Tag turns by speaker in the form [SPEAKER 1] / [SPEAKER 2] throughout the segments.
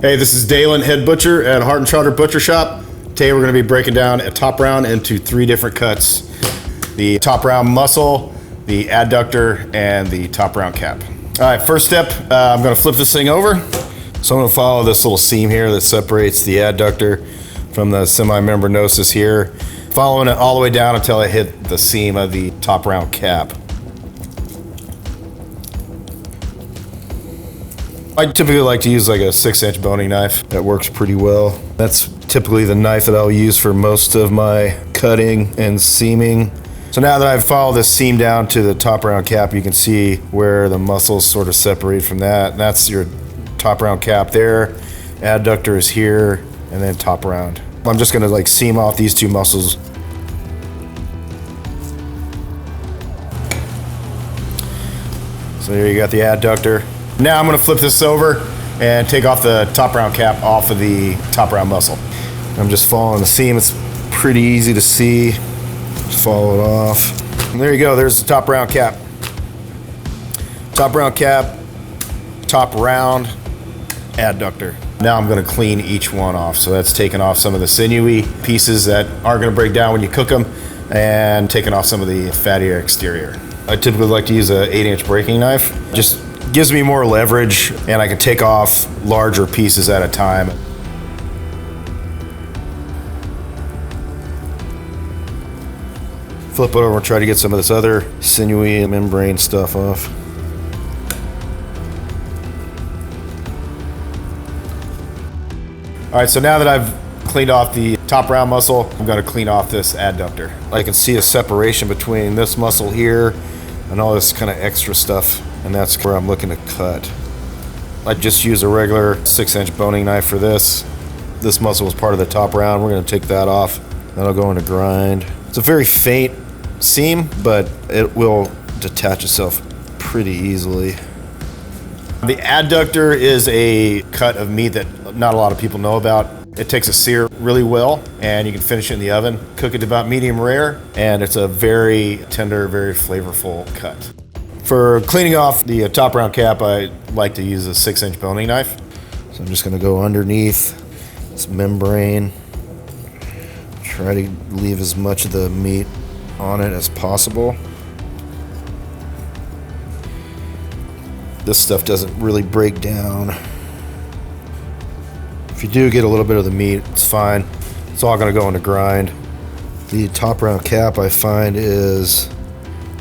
[SPEAKER 1] Hey, this is Daylon, head butcher at Heart and Trotter Butcher Shop. Today we're going to be breaking down a top round into 3 different cuts. The top round muscle, the adductor, and the top round cap. All right, first step, I'm going to flip this thing over. So I'm going to follow this little seam here that separates the adductor from the semimembranosus here, following it all the way down until I hit the seam of the top round cap. I typically like to use like a 6-inch boning knife. That works pretty well. That's typically the knife that I'll use for most of my cutting and seaming. So now that I've followed this seam down to the top round cap, you can see where the muscles sort of separate from that. And that's your top round cap there. Adductor is here, and then top round. I'm just gonna like seam off these 2 muscles. So there you got the adductor. Now I'm going to flip this over and take off the top round cap off of the top round muscle. I'm just following the seam. It's pretty easy to see. Just follow it off. And there you go. There's the top round cap. Top round cap, top round adductor. Now I'm going to clean each one off. So that's taking off some of the sinewy pieces that aren't going to break down when you cook them, and taking off some of the fattier exterior. I typically like to use a 8-inch breaking knife. Just gives me more leverage, and I can take off larger pieces at a time. Flip it over and try to get some of this other sinewy membrane stuff off. All right, so now that I've cleaned off the top round muscle, I'm going to clean off this adductor. I can see a separation between this muscle here and all this kind of extra stuff, and that's where I'm looking to cut. I just use a regular 6-inch boning knife for this. This muscle was part of the top round. We're going to take that off. That'll go into grind. It's a very faint seam, but it will detach itself pretty easily. The adductor is a cut of meat that not a lot of people know about. It takes a sear really well, and you can finish it in the oven. Cook it to about medium rare, and it's a very tender, very flavorful cut. For cleaning off the top round cap, I like to use a 6-inch boning knife. So I'm just going to go underneath this membrane, try to leave as much of the meat on it as possible. This stuff doesn't really break down. If you do get a little bit of the meat, it's fine. It's all going to go into grind. The top round cap, I find, is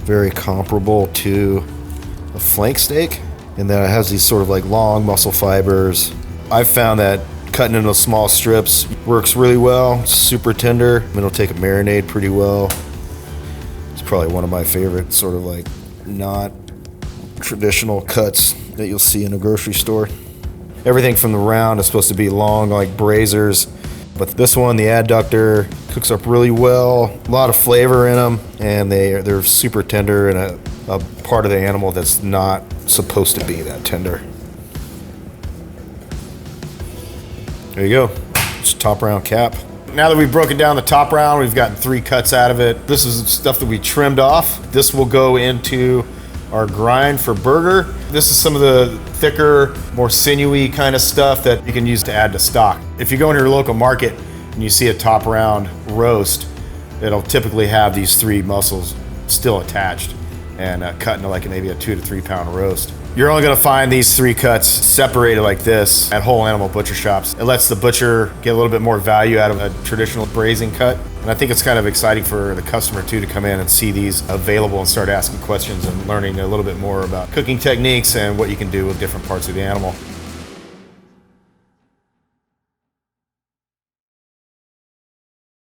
[SPEAKER 1] very comparable to a flank steak, in that it has these sort of like long muscle fibers. I've found that cutting into small strips works really well. It's super tender. It'll take a marinade pretty well. It's probably one of my favorite sort of like not traditional cuts that you'll see in a grocery store. Everything from the round is supposed to be long like braisers, but this one, the adductor, cooks up really well. A lot of flavor in them, and they're super tender, and a part of the animal that's not supposed to be that tender. There you go. It's top round cap. Now that we've broken down the top round, we've gotten 3 cuts out of it. This is stuff that we trimmed off. This will go into our grind for burger. This is some of the thicker, more sinewy kind of stuff that you can use to add to stock. If you go into your local market and you see a top round roast, it'll typically have these 3 muscles still attached and cut into like maybe a 2 to 3 pound roast. You're only going to find these 3 cuts separated like this at whole animal butcher shops. It lets the butcher get a little bit more value out of a traditional braising cut. And I think it's kind of exciting for the customer too to come in and see these available and start asking questions and learning a little bit more about cooking techniques and what you can do with different parts of the animal.